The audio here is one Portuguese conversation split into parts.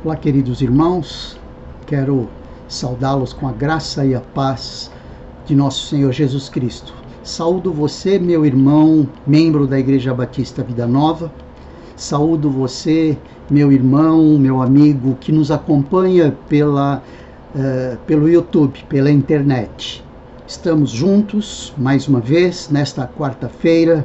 Olá, queridos irmãos, quero saudá-los com a graça e a paz de nosso Senhor Jesus Cristo. Saúdo você, meu irmão, membro da Igreja Batista Vida Nova. Saúdo você, meu irmão, meu amigo, que nos acompanha pelo YouTube, pela internet. Estamos juntos, mais uma vez, nesta quarta-feira,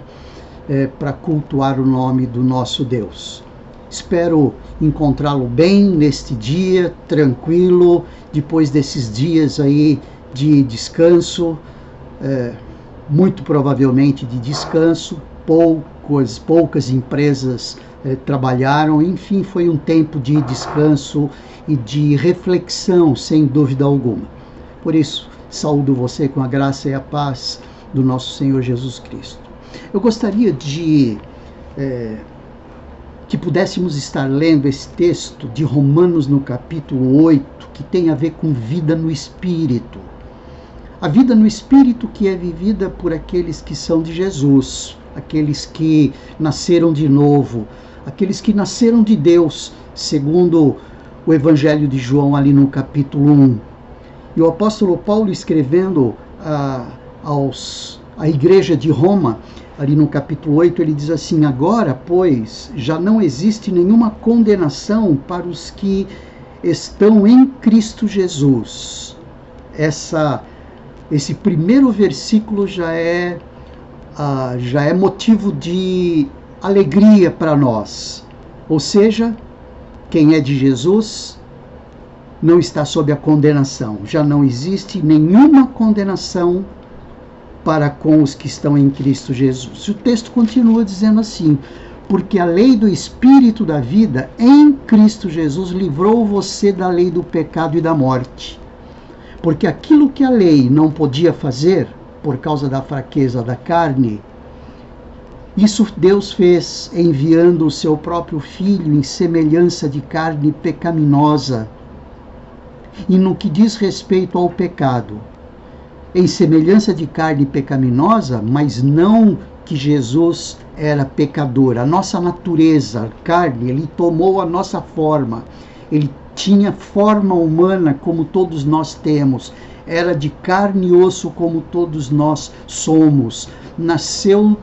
para cultuar o nome do nosso Deus. Espero encontrá-lo bem neste dia, tranquilo, depois desses dias aí de descanso, muito provavelmente de descanso, poucas empresas trabalharam, enfim, foi um tempo de descanso e de reflexão, sem dúvida alguma. Por isso, saúdo você com a graça e a paz do nosso Senhor Jesus Cristo. Eu gostaria de que pudéssemos estar lendo esse texto de Romanos no capítulo 8, que tem a ver com vida no Espírito. A vida no Espírito que é vivida por aqueles que são de Jesus, aqueles que nasceram de novo, aqueles que nasceram de Deus, segundo o Evangelho de João ali no capítulo 1. E o apóstolo Paulo, escrevendo à igreja de Roma, ali no capítulo 8, ele diz assim: agora, pois, já não existe nenhuma condenação para os que estão em Cristo Jesus. Esse primeiro versículo já é motivo de alegria para nós. Ou seja, quem é de Jesus não está sob a condenação. Já não existe nenhuma condenação para com os que estão em Cristo Jesus. O texto continua dizendo assim: porque a lei do Espírito da vida em Cristo Jesus livrou você da lei do pecado e da morte. Porque aquilo que a lei não podia fazer, por causa da fraqueza da carne, isso Deus fez enviando o seu próprio Filho em semelhança de carne pecaminosa. E no que diz respeito ao pecado, em semelhança de carne pecaminosa, mas não que Jesus era pecador. A nossa natureza, a carne, ele tomou a nossa forma. Ele tinha forma humana como todos nós temos. Era de carne e osso como todos nós somos. Nasceu,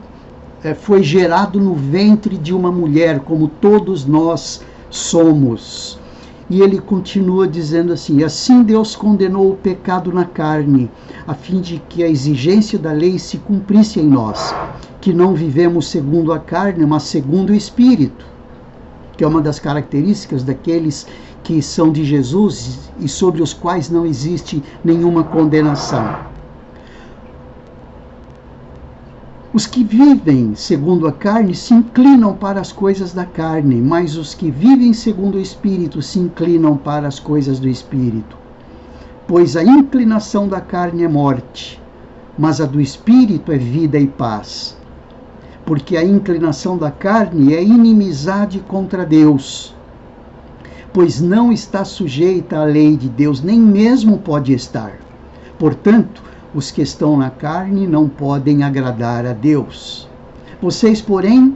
foi gerado no ventre de uma mulher como todos nós somos. E ele continua dizendo assim: assim Deus condenou o pecado na carne, a fim de que a exigência da lei se cumprisse em nós, que não vivemos segundo a carne, mas segundo o Espírito, que é uma das características daqueles que são de Jesus e sobre os quais não existe nenhuma condenação. Os que vivem segundo a carne se inclinam para as coisas da carne, mas os que vivem segundo o Espírito se inclinam para as coisas do Espírito. Pois a inclinação da carne é morte, mas a do Espírito é vida e paz. Porque a inclinação da carne é inimizade contra Deus, pois não está sujeita à lei de Deus, nem mesmo pode estar. Portanto, os que estão na carne não podem agradar a Deus. Vocês, porém,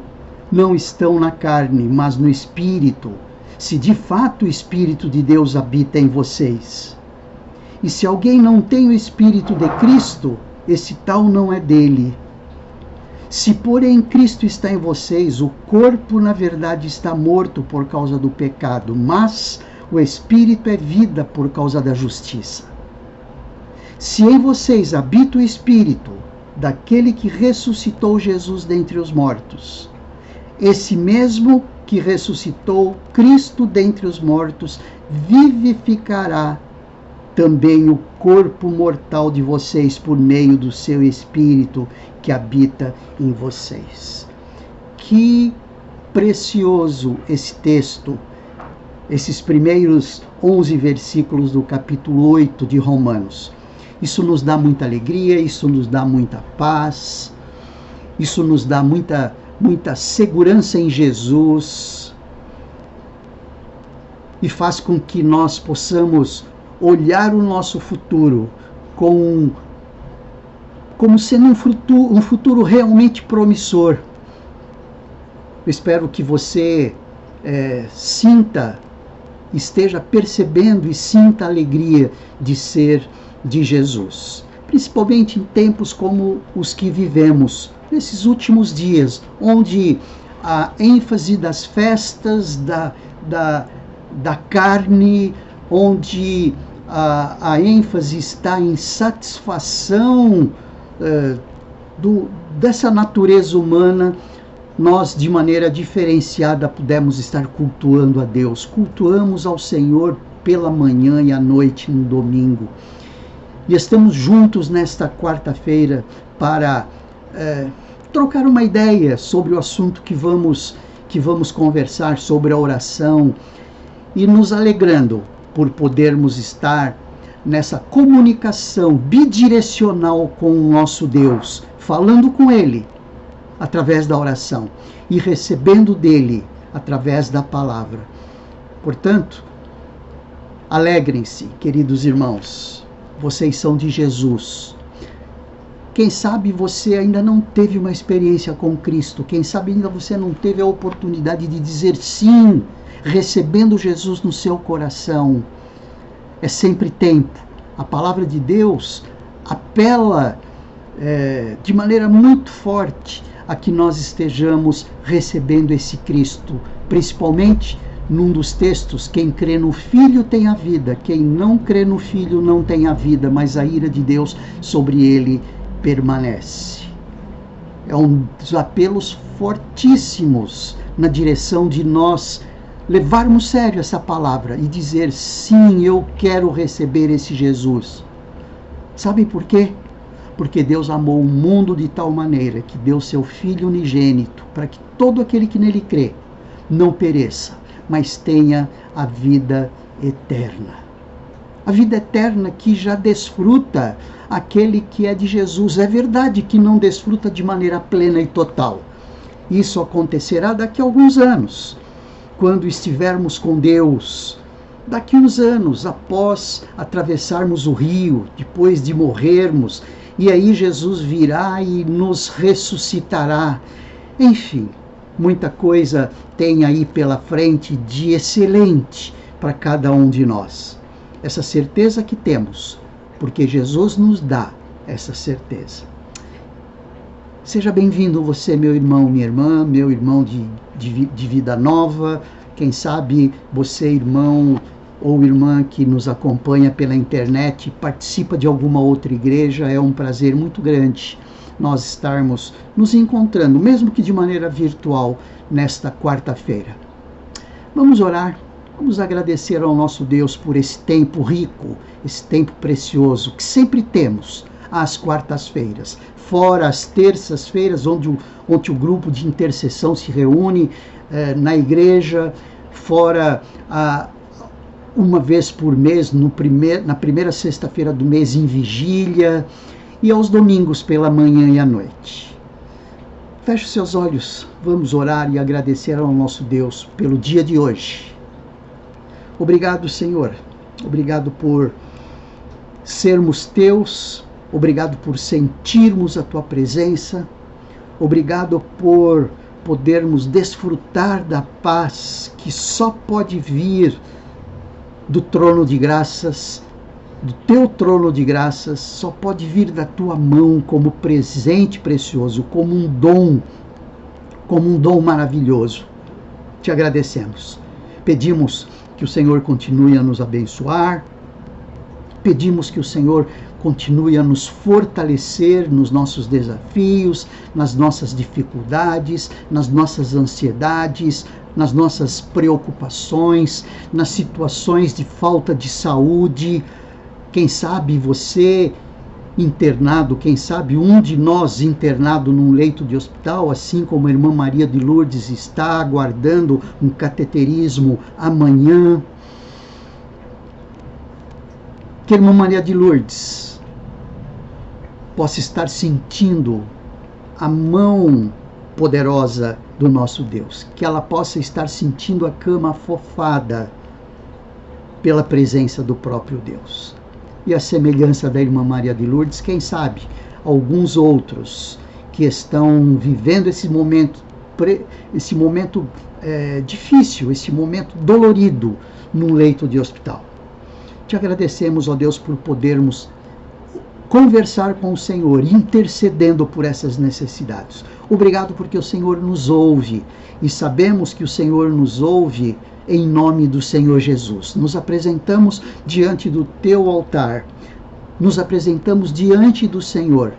não estão na carne, mas no Espírito, se de fato o Espírito de Deus habita em vocês. E se alguém não tem o Espírito de Cristo, esse tal não é dele. Se, porém, Cristo está em vocês, o corpo, na verdade, está morto por causa do pecado, mas o Espírito é vida por causa da justiça. Se em vocês habita o Espírito daquele que ressuscitou Jesus dentre os mortos, esse mesmo que ressuscitou Cristo dentre os mortos, vivificará também o corpo mortal de vocês por meio do seu Espírito que habita em vocês. Que precioso esse texto, esses primeiros 11 versículos do capítulo 8 de Romanos. Isso nos dá muita alegria, isso nos dá muita paz, isso nos dá muita segurança em Jesus e faz com que nós possamos olhar o nosso futuro como sendo um futuro realmente promissor. Eu espero que você sinta esteja percebendo e sinta a alegria de ser de Jesus. Principalmente em tempos como os que vivemos, nesses últimos dias, onde a ênfase das festas, da carne, onde a ênfase está em satisfação dessa natureza humana, nós, de maneira diferenciada, pudemos estar cultuando a Deus. Cultuamos ao Senhor pela manhã e à noite, no domingo. E estamos juntos nesta quarta-feira para trocar uma ideia sobre o assunto que vamos conversar, sobre a oração, e nos alegrando por podermos estar nessa comunicação bidirecional com o nosso Deus, falando com Ele através da oração e recebendo dele através da palavra. Portanto, alegrem-se, queridos irmãos, vocês são de Jesus. Quem sabe você ainda não teve uma experiência com Cristo, quem sabe ainda você não teve a oportunidade de dizer sim, recebendo Jesus no seu coração. É sempre tempo. A palavra de Deus apela de maneira muito forte a que nós estejamos recebendo esse Cristo, principalmente num dos textos: quem crê no Filho tem a vida, quem não crê no Filho não tem a vida, mas a ira de Deus sobre ele permanece. É um dos apelos fortíssimos na direção de nós levarmos sério essa palavra e dizer: sim, eu quero receber esse Jesus. Sabe por quê? Porque Deus amou o mundo de tal maneira que deu seu Filho unigênito, para que todo aquele que nele crê não pereça, mas tenha a vida eterna. A vida eterna que já desfruta aquele que é de Jesus. É verdade que não desfruta de maneira plena e total. Isso acontecerá daqui a alguns anos, quando estivermos com Deus. Daqui uns anos, após atravessarmos o rio, depois de morrermos, e aí Jesus virá e nos ressuscitará. Enfim, muita coisa tem aí pela frente de excelente para cada um de nós. Essa certeza que temos, porque Jesus nos dá essa certeza. Seja bem-vindo você, meu irmão, minha irmã, meu irmão de vida nova. Quem sabe você, irmão ou irmã que nos acompanha pela internet, participa de alguma outra igreja. É um prazer muito grande nós estarmos nos encontrando, mesmo que de maneira virtual, nesta quarta-feira. Vamos orar, vamos agradecer ao nosso Deus por esse tempo rico, esse tempo precioso que sempre temos às quartas-feiras, fora as terças-feiras, onde o grupo de intercessão se reúne na igreja, fora uma vez por mês, na primeira sexta-feira do mês em vigília, e aos domingos pela manhã e à noite. Feche os seus olhos, vamos orar e agradecer ao nosso Deus pelo dia de hoje. Obrigado, Senhor, obrigado por sermos teus, obrigado por sentirmos a tua presença, obrigado por podermos desfrutar da paz que só pode vir do trono de graças, do teu trono de graças, só pode vir da tua mão como presente precioso, como um dom maravilhoso. Te agradecemos. Pedimos que o Senhor continue a nos abençoar, pedimos que o Senhor continue a nos fortalecer nos nossos desafios, nas nossas dificuldades, nas nossas ansiedades, nas nossas preocupações, nas situações de falta de saúde. Quem sabe você internado, quem sabe um de nós internado num leito de hospital, assim como a irmã Maria de Lourdes está aguardando um cateterismo amanhã. Que a irmã Maria de Lourdes possa estar sentindo a mão poderosa do nosso Deus, que ela possa estar sentindo a cama afofada pela presença do próprio Deus. E a semelhança da irmã Maria de Lourdes, quem sabe alguns outros que estão vivendo esse momento esse momento difícil, esse momento dolorido num leito de hospital. Te agradecemos, ó Deus, por podermos conversar com o Senhor, intercedendo por essas necessidades. Obrigado porque o Senhor nos ouve e sabemos que o Senhor nos ouve em nome do Senhor Jesus. Nos apresentamos diante do teu altar, nos apresentamos diante do Senhor,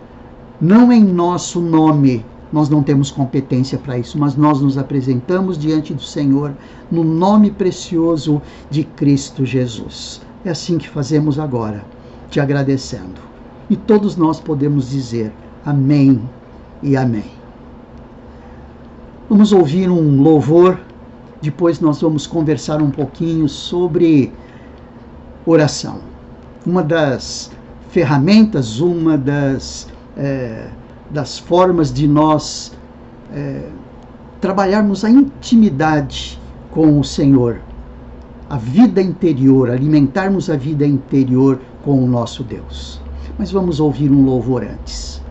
não em nosso nome, nós não temos competência para isso, mas nós nos apresentamos diante do Senhor no nome precioso de Cristo Jesus. É assim que fazemos agora, te agradecendo. E todos nós podemos dizer amém e amém. Vamos ouvir um louvor, depois nós vamos conversar um pouquinho sobre oração. Uma das ferramentas, uma das formas de nós trabalharmos a intimidade com o Senhor, a vida interior, alimentarmos a vida interior com o nosso Deus. Mas vamos ouvir um louvor antes.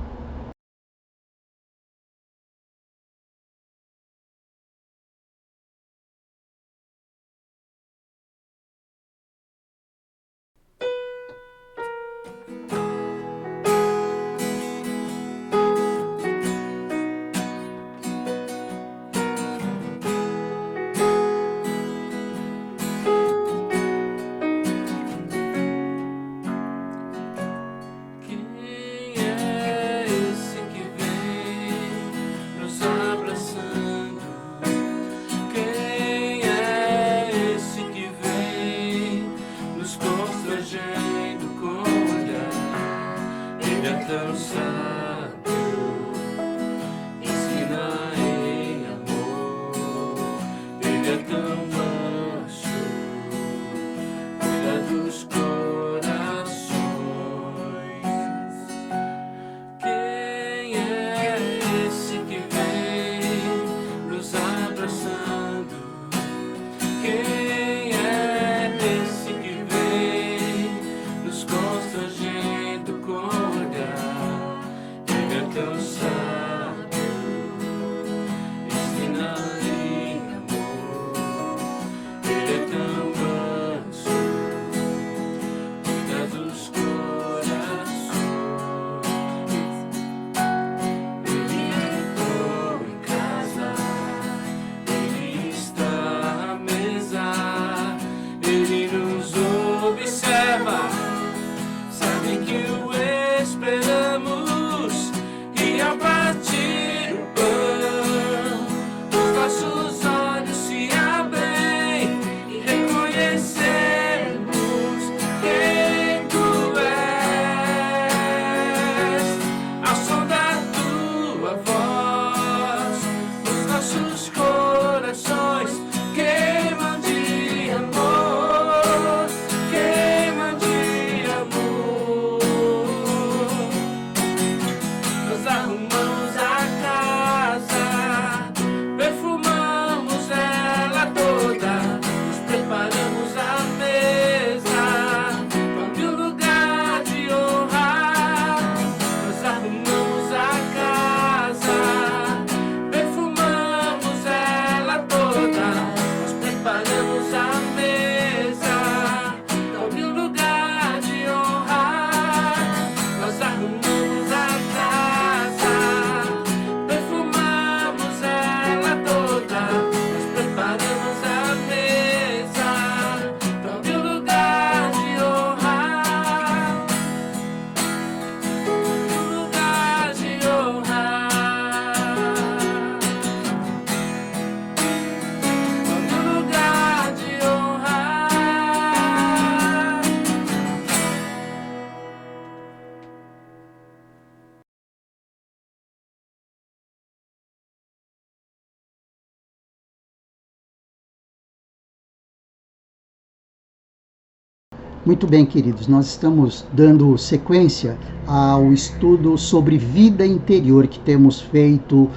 Muito bem, queridos, nós estamos dando sequência ao estudo sobre vida interior que temos feito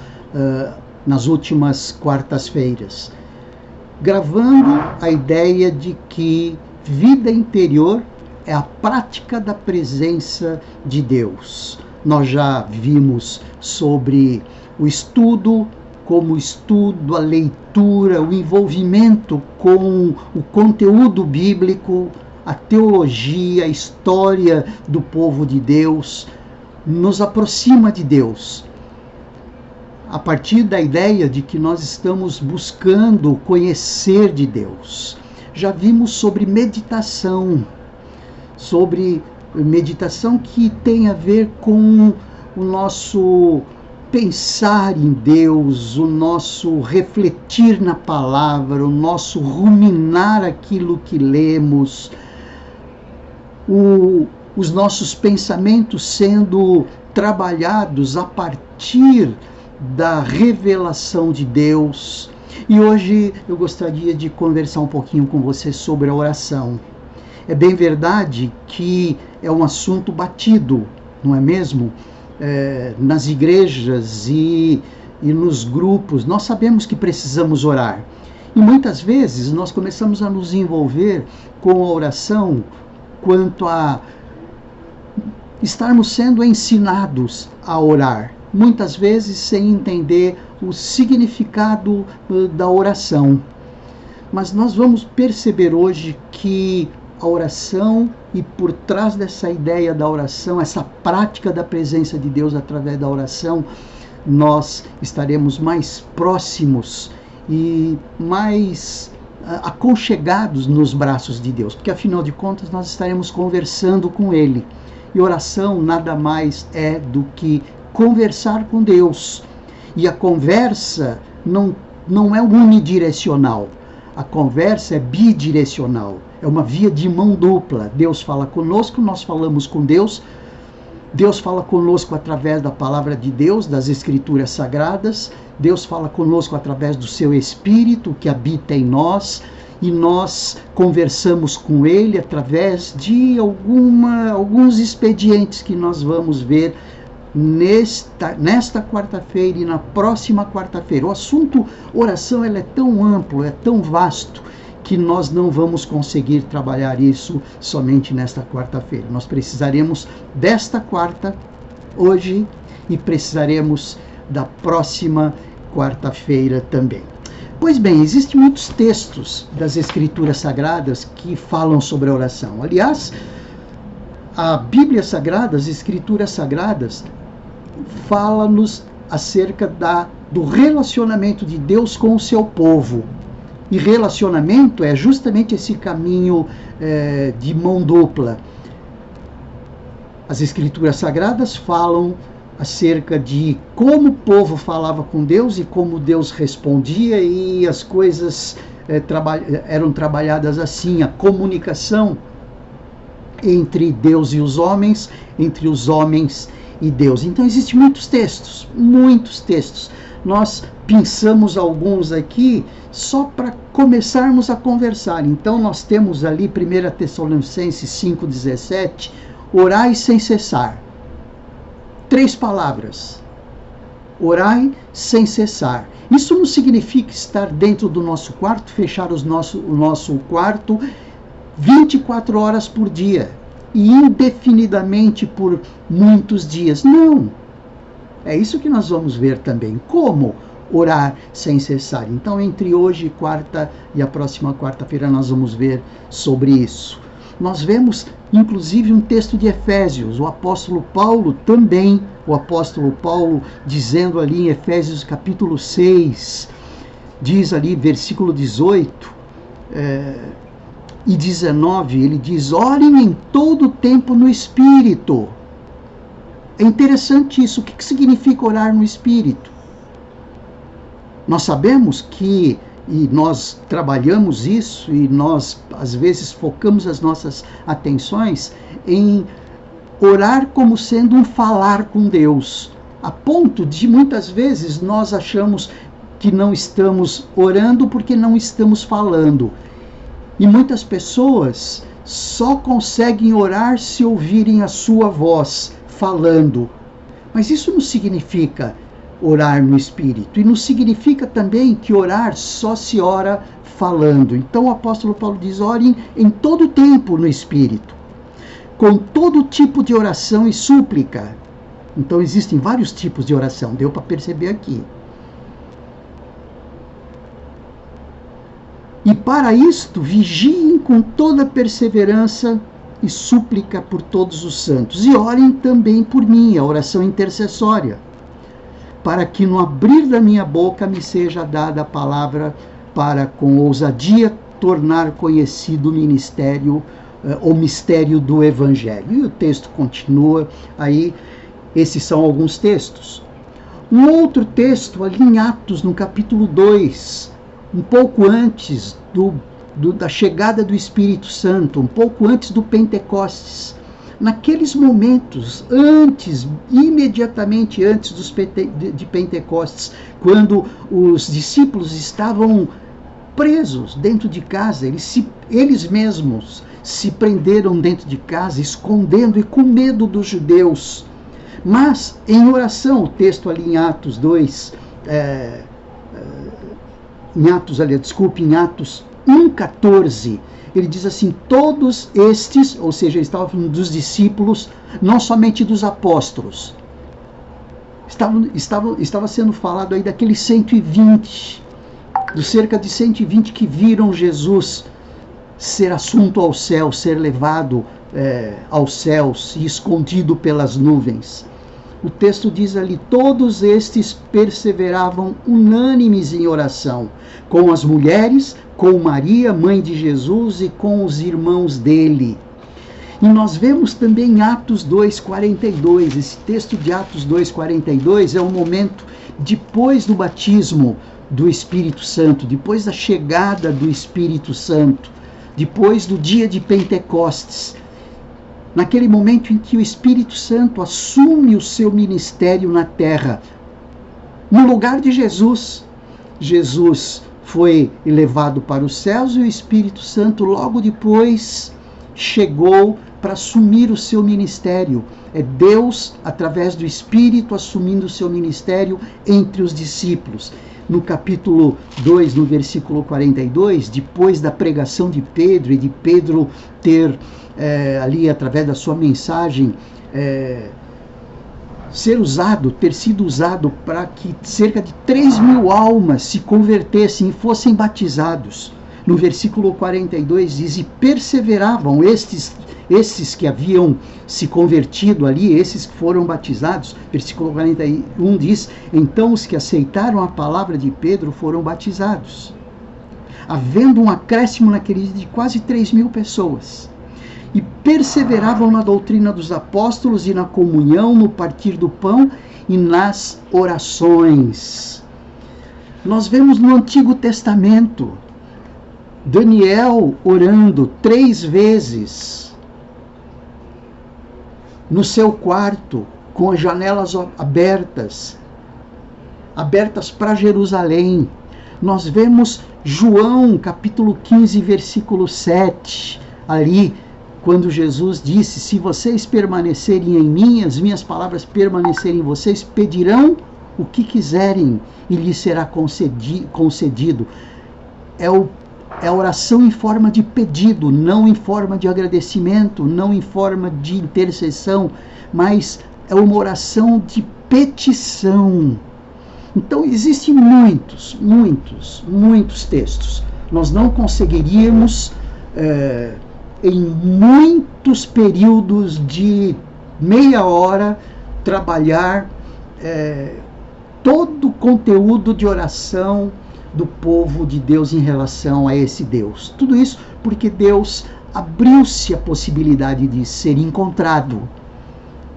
nas últimas quartas-feiras, gravando a ideia de que vida interior é a prática da presença de Deus. Nós já vimos sobre o estudo como o estudo, a leitura, o envolvimento com o conteúdo bíblico, a teologia, a história do povo de Deus, nos aproxima de Deus. A partir da ideia de que nós estamos buscando conhecer de Deus. Já vimos sobre meditação que tem a ver com o nosso pensar em Deus, o nosso refletir na palavra, o nosso ruminar aquilo que lemos, os nossos pensamentos sendo trabalhados a partir da revelação de Deus. E hoje eu gostaria de conversar um pouquinho com você sobre a oração. É bem verdade que é um assunto batido, não é mesmo? Nas igrejas e nos grupos, nós sabemos que precisamos orar. E muitas vezes nós começamos a nos envolver com a oração quanto a estarmos sendo ensinados a orar. Muitas vezes sem entender o significado da oração. Mas nós vamos perceber hoje que a oração, e por trás dessa ideia da oração, essa prática da presença de Deus através da oração, nós estaremos mais próximos e mais aconchegados nos braços de Deus, porque afinal de contas nós estaremos conversando com Ele. E oração nada mais é do que conversar com Deus. E a conversa não é unidirecional. A conversa é bidirecional. É uma via de mão dupla. Deus fala conosco, nós falamos com Deus. Deus fala conosco através da palavra de Deus, das Escrituras Sagradas. Deus fala conosco através do seu Espírito que habita em nós. E nós conversamos com Ele através de alguns expedientes que nós vamos ver nesta quarta-feira e na próxima quarta-feira. O assunto oração é tão amplo, é tão vasto, que nós não vamos conseguir trabalhar isso somente nesta quarta-feira. Nós precisaremos desta quarta, hoje, e precisaremos da próxima quarta-feira também. Pois bem, existem muitos textos das Escrituras Sagradas que falam sobre a oração. Aliás, a Bíblia Sagrada, as Escrituras Sagradas, fala-nos acerca do relacionamento de Deus com o seu povo. E relacionamento é justamente esse caminho de mão dupla. As Escrituras Sagradas falam acerca de como o povo falava com Deus e como Deus respondia, e as coisas eram trabalhadas assim, a comunicação entre Deus e os homens, entre os homens e Deus. Então existem muitos textos. Nós pensamos alguns aqui só para começarmos a conversar. Então nós temos ali 1 Tessalonicenses 5,17, orai sem cessar. 3 palavras. Orai sem cessar. Isso não significa estar dentro do nosso quarto, fechar o nosso quarto 24 horas por dia e indefinidamente por muitos dias. Não. É isso que nós vamos ver também. Como orar sem cessar. Então, entre hoje, quarta, e a próxima quarta-feira, nós vamos ver sobre isso. Nós vemos, inclusive, um texto de Efésios. O apóstolo Paulo dizendo ali em Efésios capítulo 6, diz ali, versículo 18 e 19, ele diz, orem em todo tempo no Espírito. É interessante isso. O que significa orar no Espírito? Nós sabemos que, e nós trabalhamos isso, e nós às vezes focamos as nossas atenções em orar como sendo um falar com Deus, a ponto de muitas vezes nós achamos que não estamos orando porque não estamos falando. E muitas pessoas só conseguem orar se ouvirem a sua voz falando. Mas isso não significa orar no Espírito. E não significa também que orar só se ora falando. Então o apóstolo Paulo diz, orem em todo tempo no Espírito, com todo tipo de oração e súplica. Então existem vários tipos de oração, deu para perceber aqui. E para isto, vigiem com toda perseverança e súplica por todos os santos. E orem também por mim, a oração intercessória, para que no abrir da minha boca me seja dada a palavra para, com ousadia, tornar conhecido o mistério do Evangelho. E o texto continua aí. Esses são alguns textos. Um outro texto, ali em Atos, no capítulo 2, um pouco antes da chegada do Espírito Santo, um pouco antes do Pentecostes. Naqueles momentos, imediatamente antes de Pentecostes, quando os discípulos estavam presos dentro de casa, eles mesmos se prenderam dentro de casa, escondendo e com medo dos judeus. Mas, em oração, o texto ali em Atos 2, em Atos 1,14, ele diz assim: todos estes, ou seja, ele estava falando dos discípulos, não somente dos apóstolos. Estava sendo falado aí daqueles 120, dos cerca de 120 que viram Jesus ser assunto ao céu, ser levado aos céus e escondido pelas nuvens. O texto diz ali: todos estes perseveravam unânimes em oração, com as mulheres, com Maria, mãe de Jesus, e com os irmãos dele. E nós vemos também em Atos 2,42, esse texto de Atos 2,42 é o momento depois do batismo do Espírito Santo, depois da chegada do Espírito Santo, depois do dia de Pentecostes, naquele momento em que o Espírito Santo assume o seu ministério na terra, no lugar de Jesus. Jesus foi elevado para os céus e o Espírito Santo logo depois chegou para assumir o seu ministério. É Deus, através do Espírito, assumindo o seu ministério entre os discípulos. No capítulo 2, no versículo 42, depois da pregação de Pedro e de Pedro ter ali, através da sua mensagem, ter sido usado para que cerca de 3.000 almas se convertessem e fossem batizados. No versículo 42 diz: e perseveravam esses que haviam se convertido ali, esses que foram batizados. Versículo 41 diz: então os que aceitaram a palavra de Pedro foram batizados, havendo um acréscimo naquele dia de quase 3.000 pessoas. E perseveravam na doutrina dos apóstolos e na comunhão, no partir do pão e nas orações. Nós vemos no Antigo Testamento Daniel orando 3 vezes no seu quarto, com as janelas abertas para Jerusalém. Nós vemos João, capítulo 15, versículo 7, ali, quando Jesus disse: se vocês permanecerem em mim, as minhas palavras permanecerem em vocês, pedirão o que quiserem e lhes será concedido. É a oração em forma de pedido, não em forma de agradecimento, não em forma de intercessão, mas é uma oração de petição. Então, existem muitos textos. Nós não conseguiríamos, em muitos períodos de meia hora, trabalhar todo o conteúdo de oração do povo de Deus em relação a esse Deus. Tudo isso porque Deus abriu-se a possibilidade de ser encontrado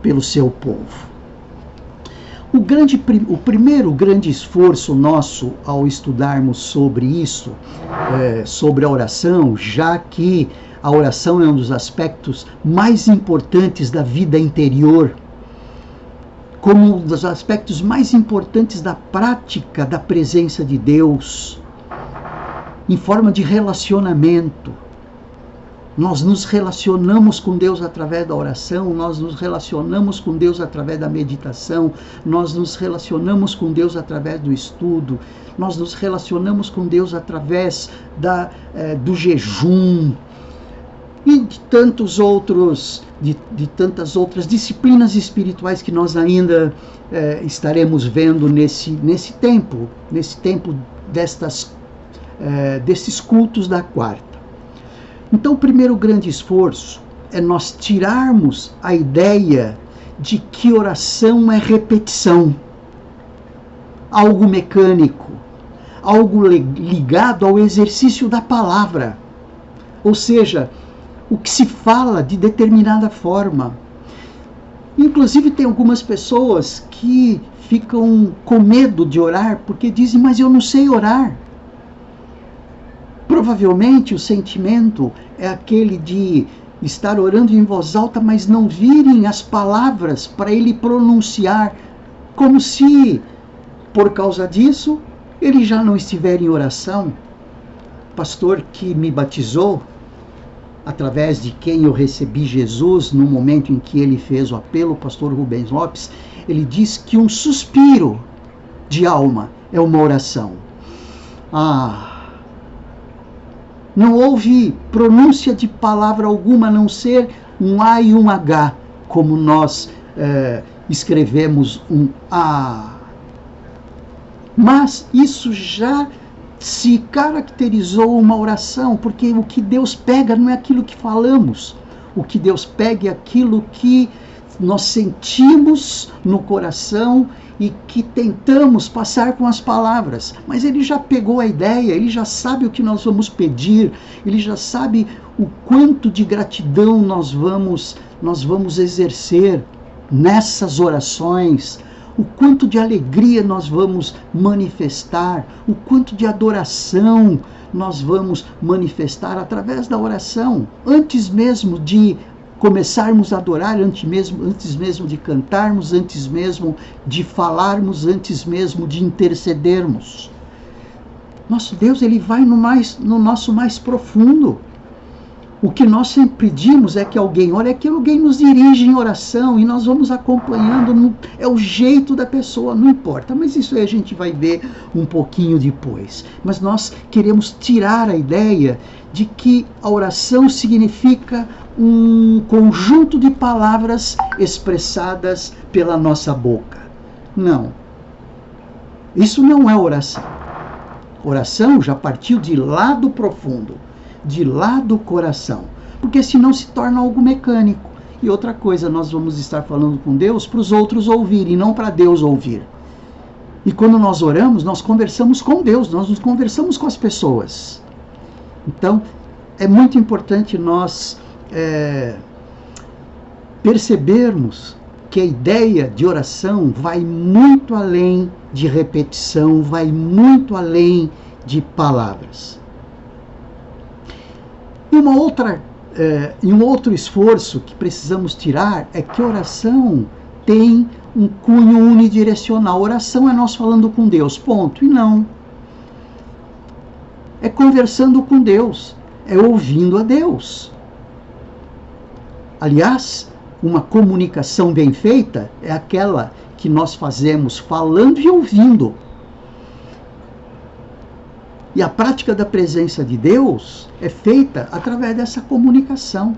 pelo seu povo. O primeiro grande esforço nosso ao estudarmos sobre isso, sobre a oração, já que a oração é um dos aspectos mais importantes da vida interior, como um dos aspectos mais importantes da prática da presença de Deus, em forma de relacionamento. Nós nos relacionamos com Deus através da oração, nós nos relacionamos com Deus através da meditação, nós nos relacionamos com Deus através do estudo, nós nos relacionamos com Deus através do jejum e de tantas outras disciplinas espirituais que nós ainda estaremos vendo nesse tempo destas desses cultos da quarta. Então, o primeiro grande esforço é nós tirarmos a ideia de que oração é repetição, algo mecânico, algo ligado ao exercício da palavra, ou seja, o que se fala de determinada forma. Inclusive tem algumas pessoas que ficam com medo de orar porque dizem, mas eu não sei orar. Provavelmente o sentimento é aquele de estar orando em voz alta, mas não virem as palavras para ele pronunciar, como se, por causa disso, ele já não estiver em oração. O pastor que me batizou, através de quem eu recebi Jesus no momento em que ele fez o apelo, o pastor Rubens Lopes, ele diz que um suspiro de alma é uma oração. Não houve pronúncia de palavra alguma, a não ser um A e um H, como nós escrevemos um A. Mas isso já se caracterizou uma oração, porque o que Deus pega não é aquilo que falamos, o que Deus pega é aquilo que nós sentimos no coração e que tentamos passar com as palavras. Mas ele já pegou a ideia, ele já sabe o que nós vamos pedir, ele já sabe o quanto de gratidão nós vamos exercer nessas orações, o quanto de alegria nós vamos manifestar, o quanto de adoração nós vamos manifestar através da oração, antes mesmo de começarmos a adorar, antes mesmo de cantarmos, antes mesmo de falarmos, antes mesmo de intercedermos. Nosso Deus, ele vai no nosso mais profundo. O que nós sempre pedimos é que alguém ore, é que alguém nos dirige em oração e nós vamos acompanhando, é o jeito da pessoa, não importa, mas isso aí a gente vai ver um pouquinho depois. Mas nós queremos tirar a ideia de que a oração significa um conjunto de palavras expressadas pela nossa boca. Não. Isso não é oração. Oração já partiu de lá do profundo, de lá do coração, porque senão se torna algo mecânico. E outra coisa, nós vamos estar falando com Deus para os outros ouvirem, não para Deus ouvir. E quando nós oramos, nós conversamos com Deus, nós nos conversamos com as pessoas. Então, é muito importante nós percebermos que a ideia de oração vai muito além de repetição, vai muito além de palavras. E um outro esforço que precisamos tirar é que a oração tem um cunho unidirecional. Oração é nós falando com Deus, ponto. E não. É conversando com Deus, é ouvindo a Deus. Aliás, uma comunicação bem feita é aquela que nós fazemos falando e ouvindo. E a prática da presença de Deus é feita através dessa comunicação.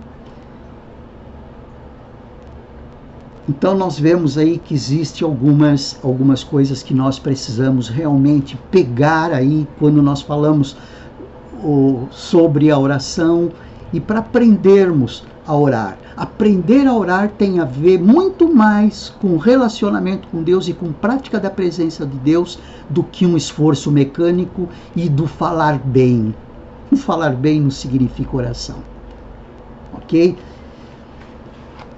Então nós vemos aí que existem algumas coisas que nós precisamos realmente pegar aí quando nós falamos sobre a oração e para aprendermos a orar. Aprender a orar tem a ver muito mais com relacionamento com Deus e com prática da presença de Deus do que um esforço mecânico e do falar bem. O falar bem não significa oração. Ok?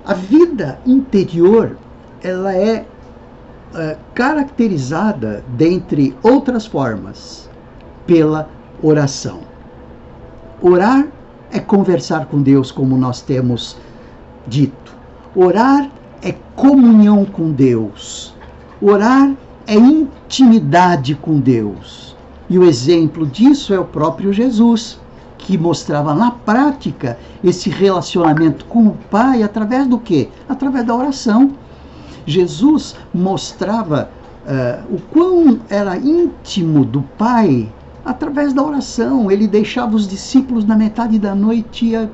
A vida interior, ela é caracterizada, dentre outras formas, pela oração. Orar é conversar com Deus, como nós temos dito. Orar é comunhão com Deus. Orar é intimidade com Deus. E o exemplo disso é o próprio Jesus, que mostrava na prática esse relacionamento com o Pai através do quê? Através da oração. Jesus mostrava o quão era íntimo do Pai através da oração. Ele deixava os discípulos na metade da noite, ia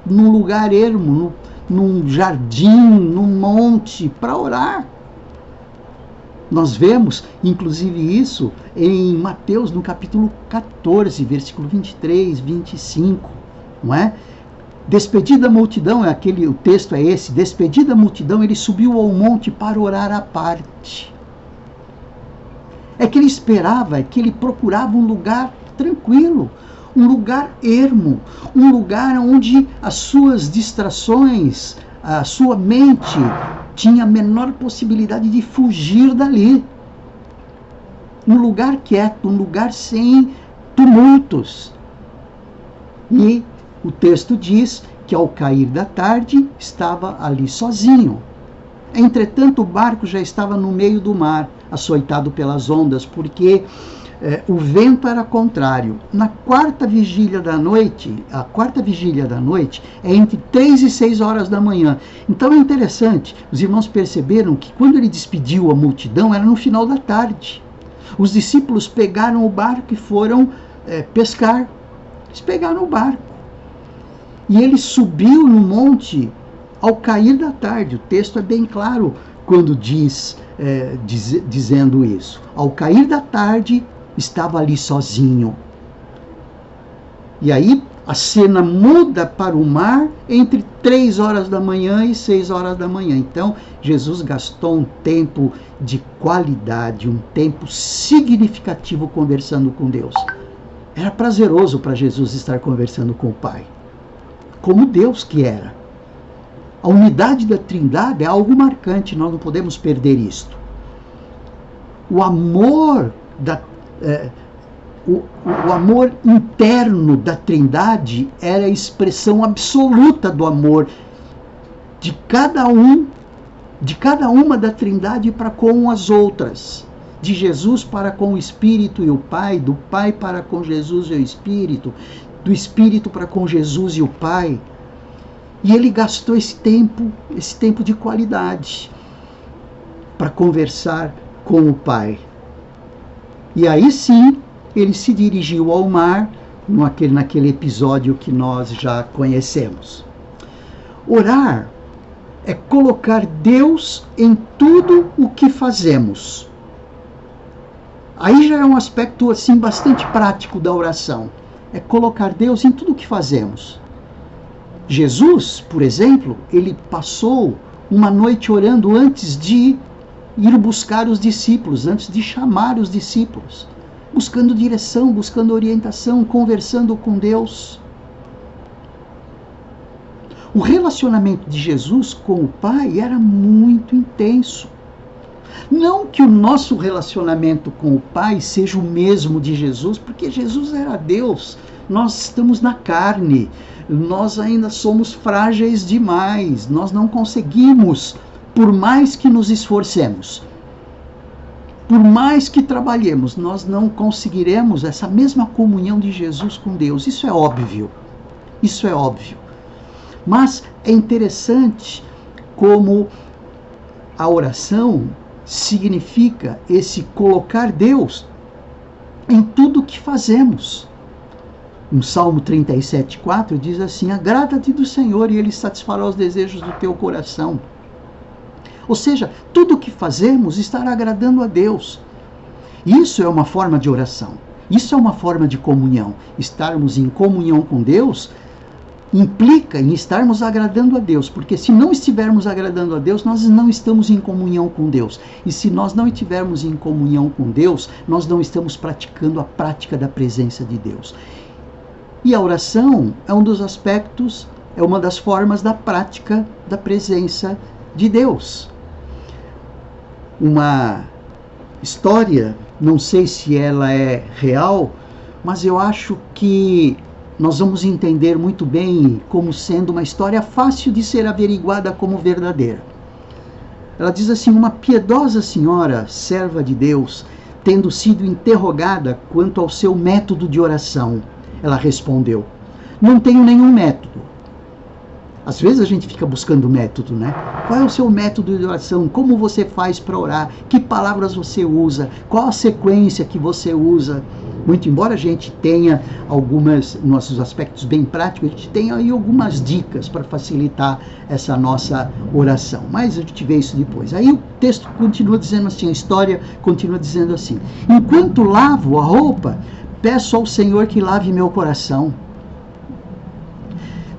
num lugar ermo, num jardim, num monte, para orar. Nós vemos, inclusive, isso em Mateus, no capítulo 14, versículo 23, 25, não é? Despedida a multidão, o texto é esse, despedida a multidão, ele subiu ao monte para orar à parte. É que ele esperava, é que ele procurava um lugar tranquilo, um lugar ermo, um lugar onde as suas distrações, a sua mente tinha a menor possibilidade de fugir dali. Um lugar quieto, um lugar sem tumultos. E o texto diz que ao cair da tarde estava ali sozinho. Entretanto, o barco já estava no meio do mar, açoitado pelas ondas, porque o vento era contrário. Na quarta vigília da noite, a quarta vigília da noite é entre 3 e 6 horas da manhã. Então é interessante, os irmãos perceberam que quando ele despediu a multidão era no final da tarde. Os discípulos pegaram o barco e foram pescar. Eles pegaram o barco. E ele subiu no monte ao cair da tarde. O texto é bem claro quando dizendo isso. Ao cair da tarde, estava ali sozinho. E aí a cena muda para o mar entre 3 horas da manhã e 6 horas da manhã. Então, Jesus gastou um tempo de qualidade, um tempo significativo conversando com Deus. Era prazeroso para Jesus estar conversando com o Pai. Como Deus que era. A unidade da Trindade é algo marcante, nós não podemos perder isto. O amor o amor interno da Trindade era a expressão absoluta do amor de cada uma da Trindade para com as outras. De Jesus para com o Espírito e o Pai, do Pai para com Jesus e o Espírito, do Espírito para com Jesus e o Pai. E ele gastou esse tempo de qualidade para conversar com o Pai. E aí sim, ele se dirigiu ao mar, naquele episódio que nós já conhecemos. Orar é colocar Deus em tudo o que fazemos. Aí já é um aspecto assim bastante prático da oração. É colocar Deus em tudo o que fazemos. Jesus, por exemplo, ele passou uma noite orando antes de ir buscar os discípulos, antes de chamar os discípulos, buscando direção, buscando orientação, conversando com Deus. O relacionamento de Jesus com o Pai era muito intenso. Não que o nosso relacionamento com o Pai seja o mesmo de Jesus, porque Jesus era Deus, nós estamos na carne, nós ainda somos frágeis demais, nós não conseguimos, por mais que nos esforcemos, por mais que trabalhemos, nós não conseguiremos essa mesma comunhão de Jesus com Deus. Isso é óbvio. Isso é óbvio. Mas é interessante como a oração significa esse colocar Deus em tudo que fazemos. No Salmo 37,4 diz assim: agrada-te do Senhor e Ele satisfará os desejos do teu coração. Ou seja, tudo o que fazemos estará agradando a Deus. Isso é uma forma de oração. Isso é uma forma de comunhão. Estarmos em comunhão com Deus implica em estarmos agradando a Deus, porque se não estivermos agradando a Deus, nós não estamos em comunhão com Deus. E se nós não estivermos em comunhão com Deus, nós não estamos praticando a prática da presença de Deus. E a oração é um dos aspectos, é uma das formas da prática da presença de Deus. Uma história, não sei se ela é real, mas eu acho que nós vamos entender muito bem como sendo uma história fácil de ser averiguada como verdadeira. Ela diz assim: uma piedosa senhora, serva de Deus, tendo sido interrogada quanto ao seu método de oração, ela respondeu: não tenho nenhum método. Às vezes a gente fica buscando método, né? Qual é o seu método de oração? Como você faz para orar? Que palavras você usa? Qual a sequência que você usa? Muito embora a gente tenha algumas, nossos aspectos bem práticos, a gente tem aí algumas dicas para facilitar essa nossa oração. Mas a gente vê isso depois. Aí o texto continua dizendo assim, a história continua dizendo assim: enquanto lavo a roupa, peço ao Senhor que lave meu coração,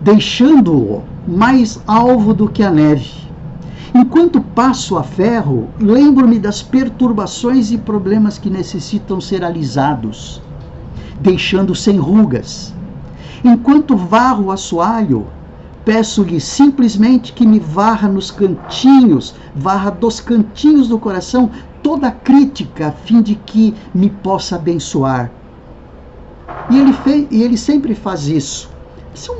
deixando-o mais alvo do que a neve. Enquanto passo a ferro, lembro-me das perturbações e problemas que necessitam ser alisados, deixando sem rugas. Enquanto varro o assoalho, peço-lhe simplesmente que me varra nos cantinhos, varra dos cantinhos do coração toda a crítica, a fim de que me possa abençoar. E ele sempre faz isso. Isso é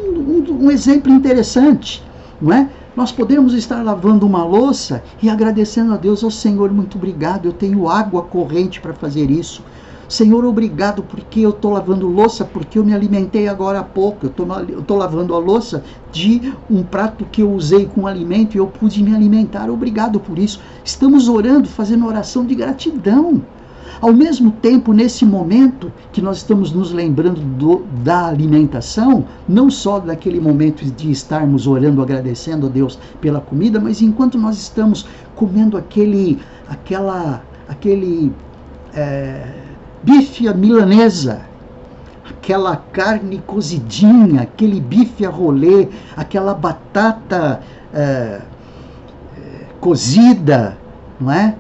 um exemplo interessante, não é? Nós podemos estar lavando uma louça e agradecendo a Deus: Senhor, muito obrigado, eu tenho água corrente para fazer isso. Senhor, obrigado porque eu estou lavando louça, porque eu me alimentei agora há pouco. Eu estou lavando a louça de um prato que eu usei com alimento e eu pude me alimentar. Obrigado por isso. Estamos orando, fazendo oração de gratidão. Ao mesmo tempo, nesse momento que nós estamos nos lembrando da alimentação, não só daquele momento de estarmos orando, agradecendo a Deus pela comida, mas enquanto nós estamos comendo aquele bife à milanesa, aquela carne cozidinha, aquele bife a rolê, aquela batata cozida, não é?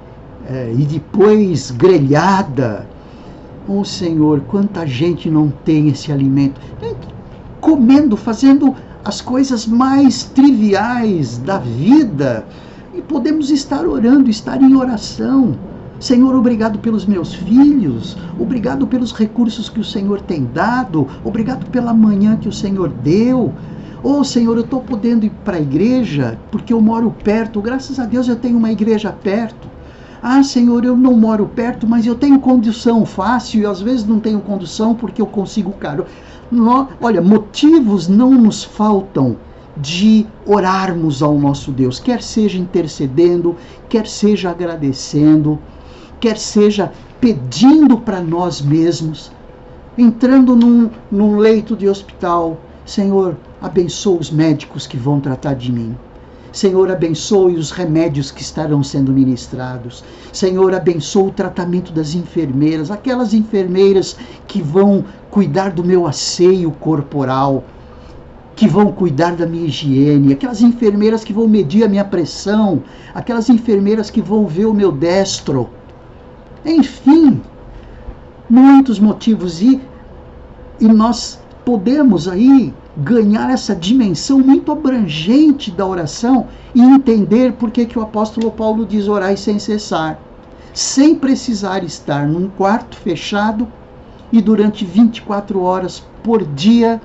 E depois grelhada. Oh Senhor, quanta gente não tem esse alimento. Comendo, fazendo as coisas mais triviais da vida. E podemos estar orando, estar em oração. Senhor, obrigado pelos meus filhos. Obrigado pelos recursos que o Senhor tem dado. Obrigado pela manhã que o Senhor deu. Oh Senhor, eu estou podendo ir para a igreja porque eu moro perto. Graças a Deus eu tenho uma igreja perto. Ah, Senhor, eu não moro perto, mas eu tenho condução fácil e às vezes não tenho condução porque eu consigo caro. Olha, motivos não nos faltam de orarmos ao nosso Deus, quer seja intercedendo, quer seja agradecendo, quer seja pedindo para nós mesmos, entrando num leito de hospital. Senhor, abençoa os médicos que vão tratar de mim. Senhor, abençoe os remédios que estarão sendo ministrados. Senhor, abençoe o tratamento das enfermeiras, aquelas enfermeiras que vão cuidar do meu asseio corporal, que vão cuidar da minha higiene, aquelas enfermeiras que vão medir a minha pressão, aquelas enfermeiras que vão ver o meu destro. Enfim, muitos motivos. E nós podemos aí ganhar essa dimensão muito abrangente da oração e entender por que o apóstolo Paulo diz: orai sem cessar, sem precisar estar num quarto fechado e durante 24 horas por dia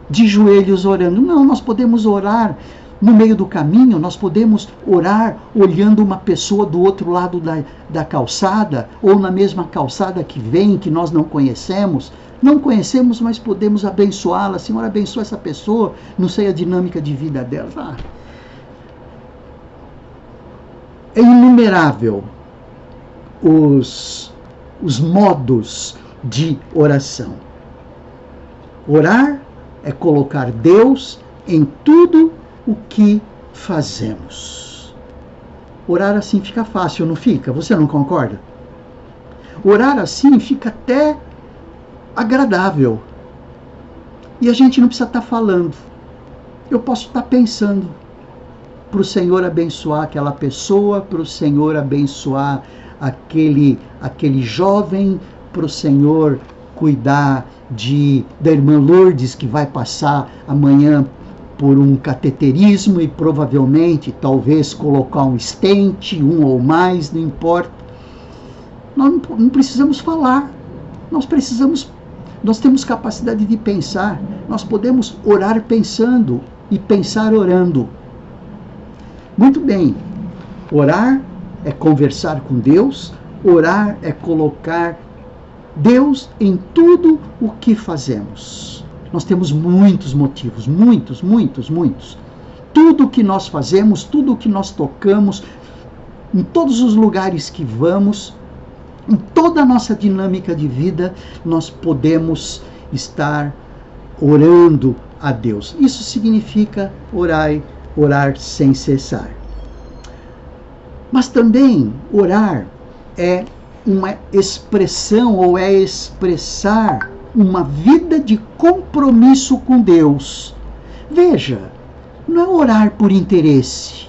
de joelhos orando. Não, nós podemos orar no meio do caminho, nós podemos orar olhando uma pessoa do outro lado da calçada, ou na mesma calçada que vem, que nós não conhecemos, mas podemos abençoá-la. Senhor, abençoa essa pessoa, não sei a dinâmica de vida dela. É inumerável os modos de oração. Orar é colocar Deus em tudo o que fazemos. Orar assim fica fácil, não fica? Você não concorda? Orar assim fica até agradável. E a gente não precisa estar falando. Eu posso estar pensando para o Senhor abençoar aquela pessoa, para o Senhor abençoar aquele jovem, para o Senhor cuidar da irmã Lourdes, que vai passar amanhã por um cateterismo e provavelmente, talvez, colocar um stent, um ou mais, não importa. Nós não precisamos falar. Nós temos capacidade de pensar. Nós podemos orar pensando e pensar orando. Muito bem. Orar é conversar com Deus. Orar é colocar Deus em tudo o que fazemos. Nós temos muitos motivos, muitos. tudo que nós fazemos, tudo que nós tocamos, em todos os lugares que vamos, em toda a nossa dinâmica de vida, nós podemos estar orando a Deus. Isso significa orar sem cessar. Mas também orar é uma expressão ou é expressar uma vida de compromisso com Deus. Veja, não é orar por interesse,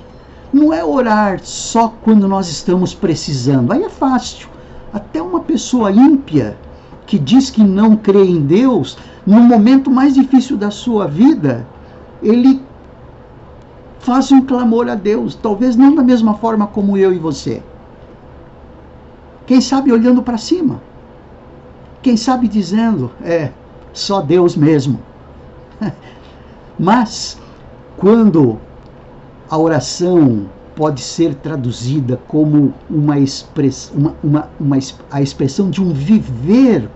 não é orar só quando nós estamos precisando. Aí é fácil. Até uma pessoa ímpia que diz que não crê em Deus, no momento mais difícil da sua vida, ele faz um clamor a Deus, talvez não da mesma forma como eu e você. Quem sabe olhando para cima. Quem sabe dizendo, só Deus mesmo. Mas, quando a oração pode ser traduzida como a expressão de um viver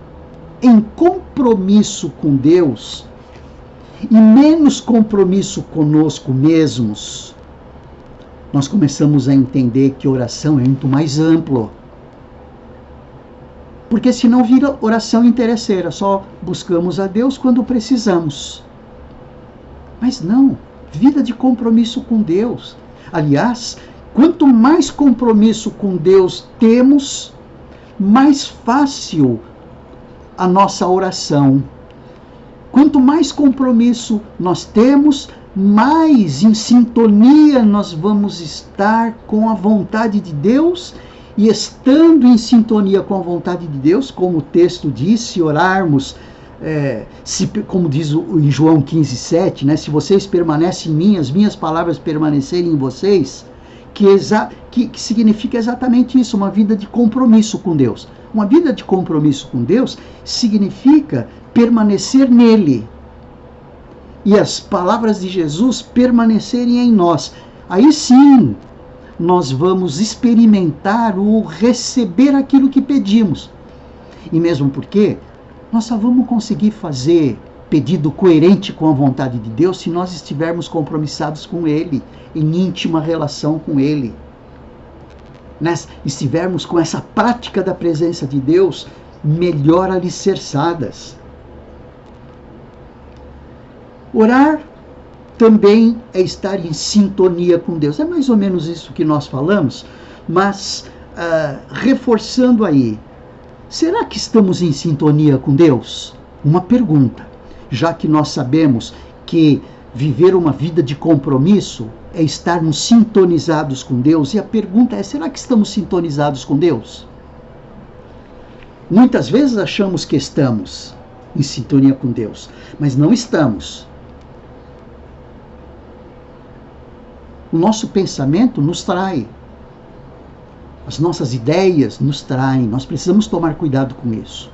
em compromisso com Deus e menos compromisso conosco mesmos, nós começamos a entender que oração é muito mais amplo. Porque senão vira oração interesseira, só buscamos a Deus quando precisamos. Mas não, vida de compromisso com Deus. Aliás, quanto mais compromisso com Deus temos, mais fácil a nossa oração. Quanto mais compromisso nós temos, mais em sintonia nós vamos estar com a vontade de Deus. E estando em sintonia com a vontade de Deus, como o texto diz, se orarmos, como diz em João 15:7, né, se vocês permanecem em mim, as minhas palavras permanecerem em vocês, que significa exatamente isso, uma vida de compromisso com Deus. Uma vida de compromisso com Deus significa permanecer nele. E as palavras de Jesus permanecerem em nós. Aí sim, nós vamos experimentar o receber aquilo que pedimos. E mesmo porque nós só vamos conseguir fazer pedido coerente com a vontade de Deus se nós estivermos compromissados com Ele, em íntima relação com Ele. Estivermos com essa prática da presença de Deus melhor alicerçadas. Orar também é estar em sintonia com Deus. É mais ou menos isso que nós falamos, mas reforçando aí, será que estamos em sintonia com Deus? Uma pergunta, já que nós sabemos que viver uma vida de compromisso é estarmos sintonizados com Deus, e a pergunta é, será que estamos sintonizados com Deus? Muitas vezes achamos que estamos em sintonia com Deus, mas não estamos. O nosso pensamento nos trai. As nossas ideias nos traem. Nós precisamos tomar cuidado com isso.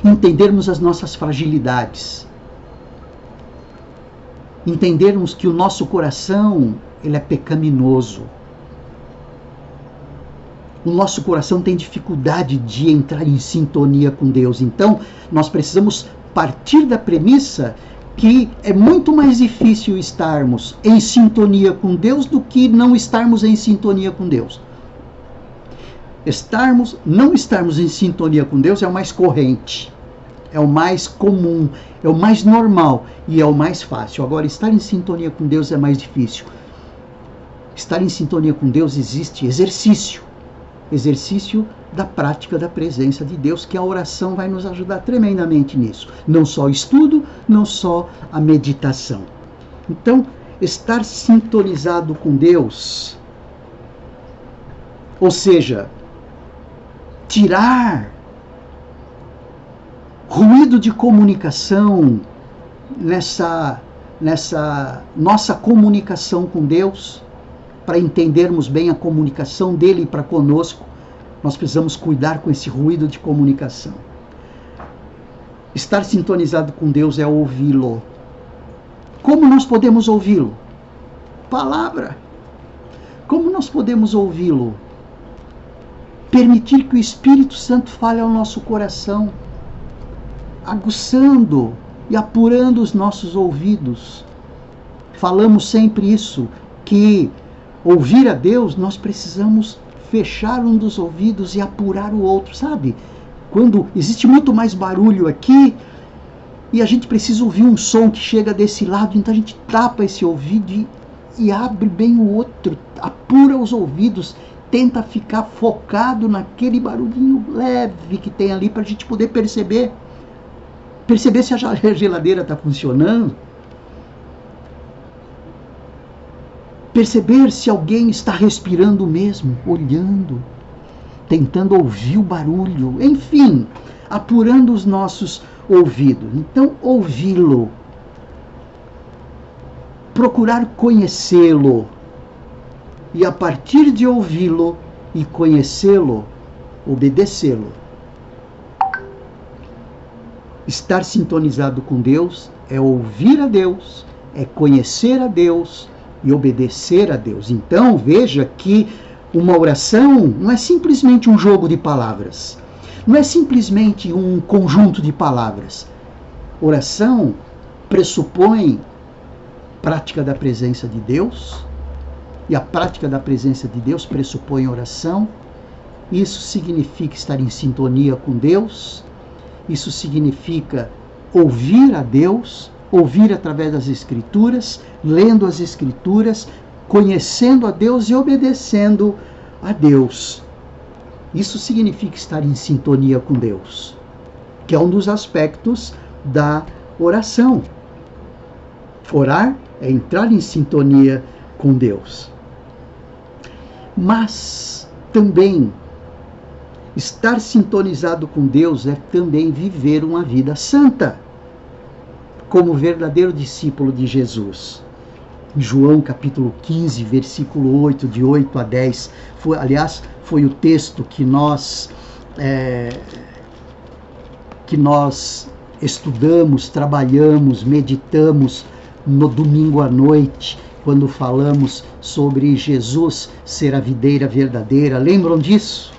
Entendermos as nossas fragilidades. Entendermos que o nosso coração, ele é pecaminoso. O nosso coração tem dificuldade de entrar em sintonia com Deus. Então, nós precisamos partir da premissa que é muito mais difícil estarmos em sintonia com Deus do que não estarmos em sintonia com Deus. Não estarmos em sintonia com Deus é o mais corrente, é o mais comum, é o mais normal e é o mais fácil. Agora, estar em sintonia com Deus é mais difícil. Estar em sintonia com Deus existe exercício da prática da presença de Deus, que a oração vai nos ajudar tremendamente nisso. Não só o estudo, não só a meditação. Então, estar sintonizado com Deus, ou seja, tirar ruído de comunicação nessa nossa comunicação com Deus, para entendermos bem a comunicação dele para conosco, nós precisamos cuidar com esse ruído de comunicação. Estar sintonizado com Deus é ouvi-lo. Como nós podemos ouvi-lo? Palavra. Como nós podemos ouvi-lo? Permitir que o Espírito Santo fale ao nosso coração, aguçando e apurando os nossos ouvidos, falamos sempre isso, que ouvir a Deus, nós precisamos fechar um dos ouvidos e apurar o outro, sabe? Quando existe muito mais barulho aqui e a gente precisa ouvir um som que chega desse lado, então a gente tapa esse ouvido e abre bem o outro, apura os ouvidos, tenta ficar focado naquele barulhinho leve que tem ali para a gente poder perceber se a geladeira está funcionando, perceber se alguém está respirando mesmo, olhando, tentando ouvir o barulho, enfim, apurando os nossos ouvidos. Então, ouvi-lo, procurar conhecê-lo, e a partir de ouvi-lo e conhecê-lo, obedecê-lo. Estar sintonizado com Deus é ouvir a Deus, é conhecer a Deus e obedecer a Deus. Então, veja que uma oração não é simplesmente um jogo de palavras, não é simplesmente um conjunto de palavras. Oração pressupõe prática da presença de Deus, e a prática da presença de Deus pressupõe oração. Isso significa estar em sintonia com Deus, isso significa ouvir a Deus, ouvir através das Escrituras, lendo as Escrituras, conhecendo a Deus e obedecendo a Deus. Isso significa estar em sintonia com Deus, que é um dos aspectos da oração. Orar é entrar em sintonia com Deus. Mas também estar sintonizado com Deus é também viver uma vida santa, como verdadeiro discípulo de Jesus. João capítulo 15, versículo 8, de 8 a 10, foi o texto que nós estudamos, trabalhamos, meditamos no domingo à noite, quando falamos sobre Jesus ser a videira verdadeira. Lembram disso?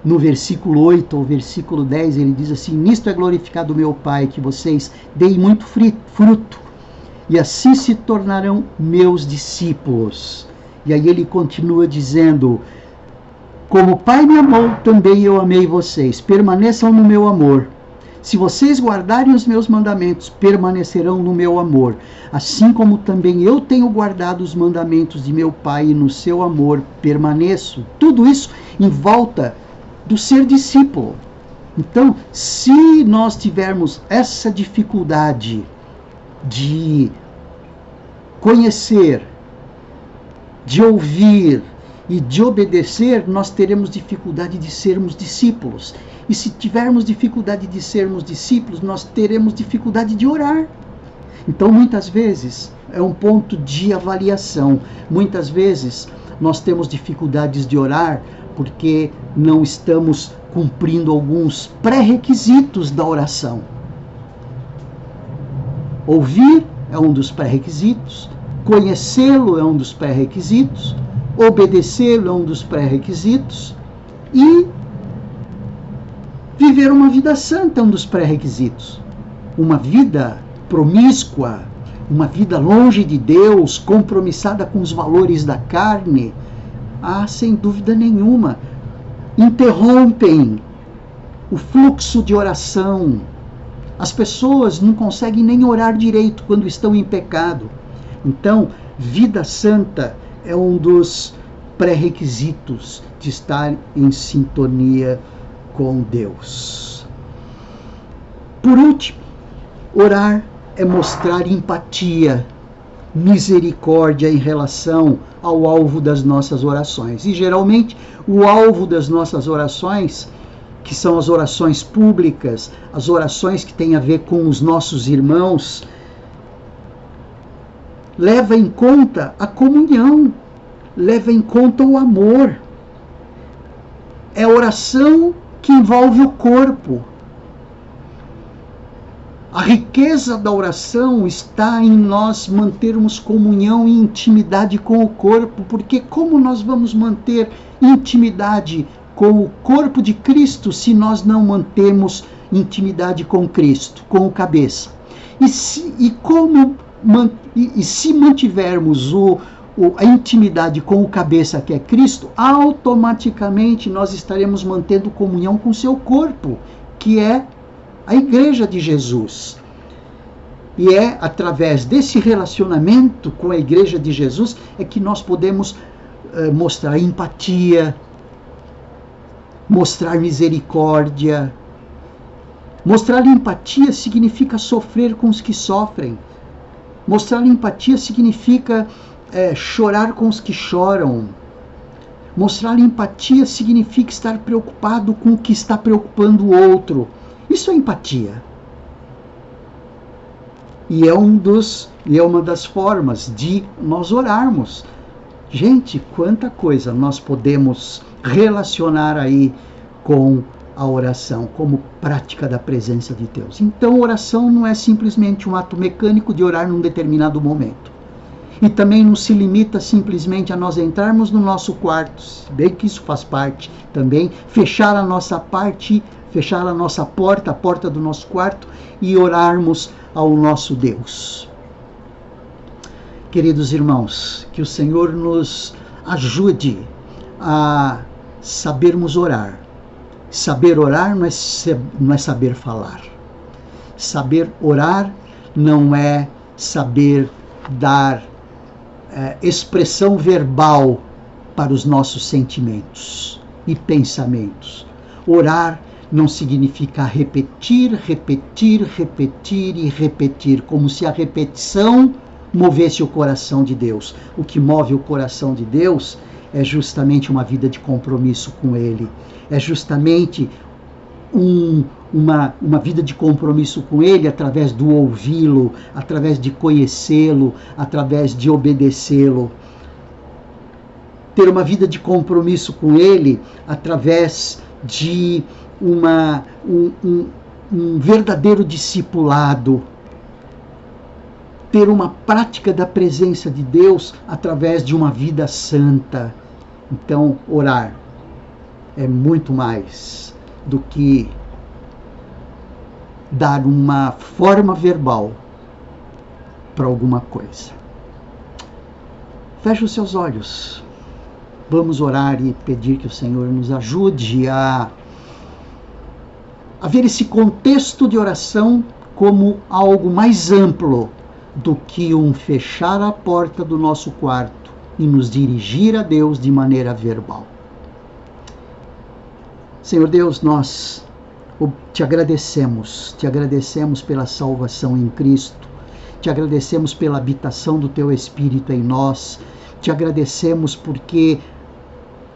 No versículo 8 ou versículo 10, ele diz assim: nisto é glorificado meu Pai, que vocês deem muito fruto, e assim se tornarão meus discípulos. E aí ele continua dizendo: como o Pai me amou, também eu amei vocês. Permaneçam no meu amor. Se vocês guardarem os meus mandamentos, permanecerão no meu amor, assim como também eu tenho guardado os mandamentos de meu Pai, e no seu amor permaneço. Tudo isso em volta do ser discípulo. Então, se nós tivermos essa dificuldade de conhecer, de ouvir e de obedecer, nós teremos dificuldade de sermos discípulos. E se tivermos dificuldade de sermos discípulos, nós teremos dificuldade de orar. Então, muitas vezes, é um ponto de avaliação. Muitas vezes, nós temos dificuldades de orar porque não estamos cumprindo alguns pré-requisitos da oração. Ouvir é um dos pré-requisitos, conhecê-lo é um dos pré-requisitos, obedecê-lo é um dos pré-requisitos, e viver uma vida santa é um dos pré-requisitos. Uma vida promíscua, uma vida longe de Deus, compromissada com os valores da carne, sem dúvida nenhuma, interrompem o fluxo de oração. As pessoas não conseguem nem orar direito quando estão em pecado. Então, vida santa é um dos pré-requisitos de estar em sintonia com Deus. Por último, orar é mostrar empatia, misericórdia em relação ao alvo das nossas orações. E geralmente o alvo das nossas orações, que são as orações públicas, as orações que têm a ver com os nossos irmãos, leva em conta a comunhão, leva em conta o amor. É oração que envolve o corpo. A riqueza da oração está em nós mantermos comunhão e intimidade com o corpo, porque como nós vamos manter intimidade com o corpo de Cristo se nós não mantemos intimidade com Cristo, com o cabeça? E como e se mantivermos a intimidade com o cabeça, que é Cristo, automaticamente nós estaremos mantendo comunhão com o seu corpo, que é a igreja de Jesus. E é através desse relacionamento com a igreja de Jesus é que nós podemos mostrar empatia, mostrar misericórdia. Mostrar empatia significa sofrer com os que sofrem. Mostrar empatia significa chorar com os que choram. Mostrar empatia significa estar preocupado com o que está preocupando o outro. Isso é empatia. E é uma das formas de nós orarmos. Gente, quanta coisa nós podemos relacionar aí com a oração como prática da presença de Deus. Então, oração não é simplesmente um ato mecânico de orar num determinado momento. E também não se limita simplesmente a nós entrarmos no nosso quarto, se bem que isso faz parte também, fechar a nossa porta, a porta do nosso quarto, e orarmos ao nosso Deus. Queridos irmãos, que o Senhor nos ajude a sabermos orar. Saber orar não é saber falar. Saber orar não é saber dar expressão verbal para os nossos sentimentos e pensamentos. Orar não significa repetir, repetir, repetir e repetir, como se a repetição movesse o coração de Deus. O que move o coração de Deus é justamente uma vida de compromisso com Ele. É justamente uma vida de compromisso com Ele através do ouvi-lo, através de conhecê-lo, através de obedecê-lo. Ter uma vida de compromisso com Ele através de um verdadeiro discipulado. Ter uma prática da presença de Deus através de uma vida santa. Então, orar é muito mais do que dar uma forma verbal para alguma coisa. Feche os seus olhos. Vamos orar e pedir que o Senhor nos ajude a ver esse contexto de oração como algo mais amplo do que fechar a porta do nosso quarto e nos dirigir a Deus de maneira verbal. Senhor Deus, nós te agradecemos pela salvação em Cristo, te agradecemos pela habitação do Teu Espírito em nós, te agradecemos porque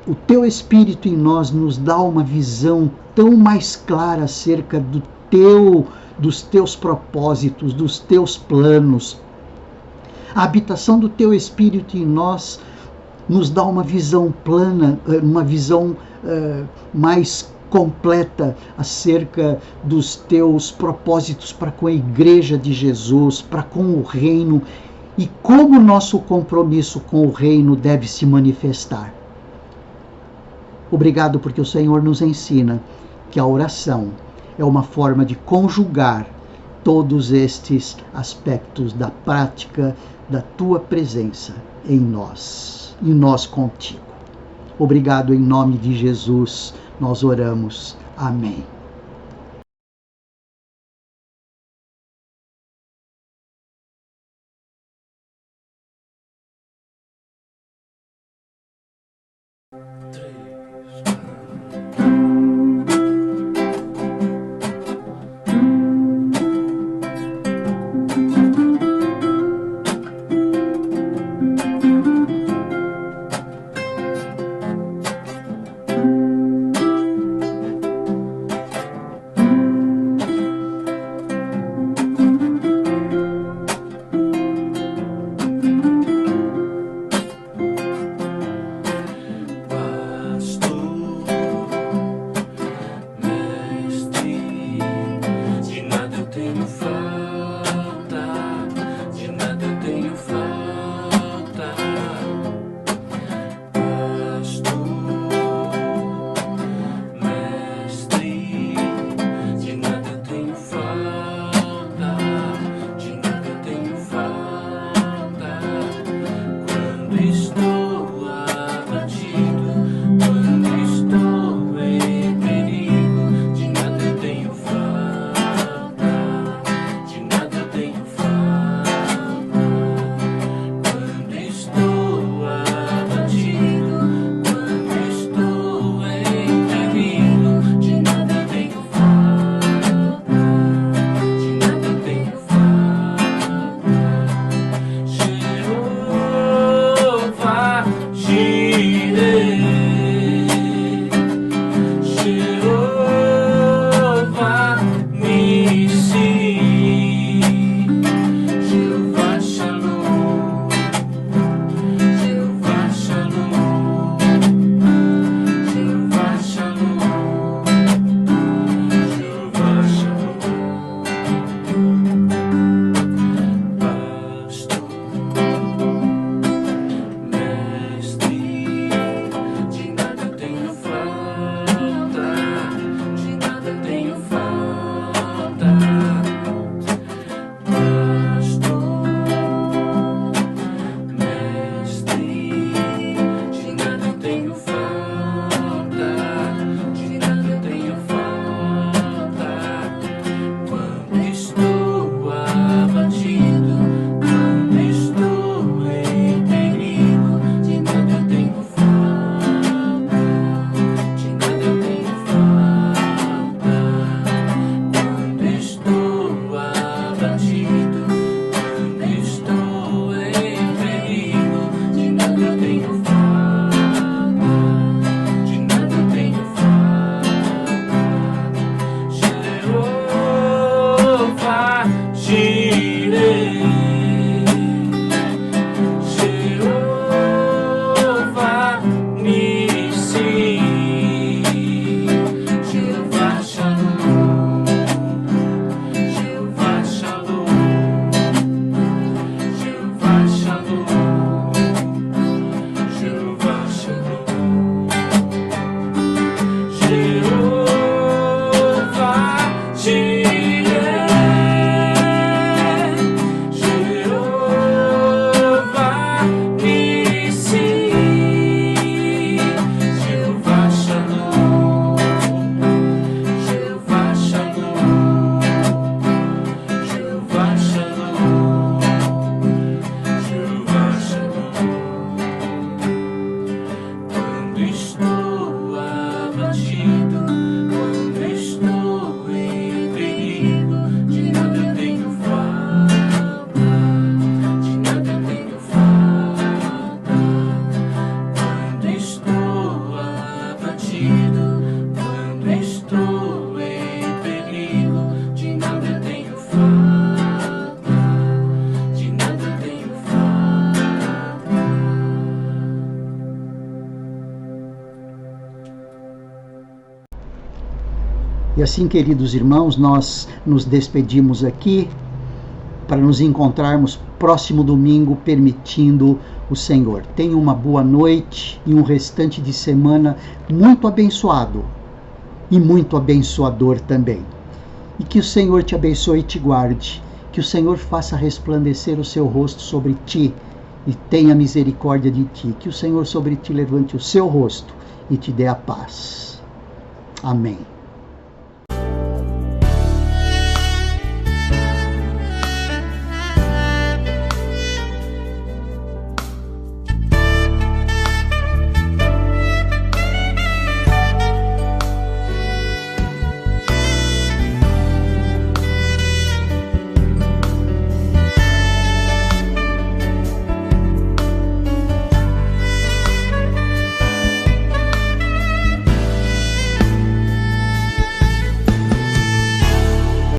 o Teu Espírito em nós nos dá uma visão tão mais clara acerca dos Teus propósitos, dos Teus planos. A habitação do Teu Espírito em nós nos dá uma visão plana, uma visão mais completa acerca dos Teus propósitos para com a Igreja de Jesus, para com o Reino e como o nosso compromisso com o Reino deve se manifestar. Obrigado porque o Senhor nos ensina que a oração é uma forma de conjugar todos estes aspectos da prática da Tua presença em nós, e nós contigo. Obrigado em nome de Jesus, nós oramos. Amém. abatido, quando estou em perigo, de nada tenho falta, de nada tenho falta. Jeová Jireh, Jeová Nissi, Jeová Shalom, Jeová Shalom, Jeová Shalom, Jeová Shalom, Jeová Jireh, Jeová Nissi, Jeová Shalom, Jeová Shalom, Jeová Shalom, Jeová Shalom. Quando estou abatido, quando estou em perigo, de nada tenho falta, de nada tenho falta. Quando estou abatido, quando estou em perigo, de nada tenho falta, de nada tenho falta. E assim, queridos irmãos, nós nos despedimos aqui para nos encontrarmos próximo domingo, permitindo o Senhor. Tenha uma boa noite e um restante de semana muito abençoado e muito abençoador também. E que o Senhor te abençoe e te guarde, que o Senhor faça resplandecer o seu rosto sobre ti e tenha misericórdia de ti, que o Senhor sobre ti levante o seu rosto e te dê a paz. Amém.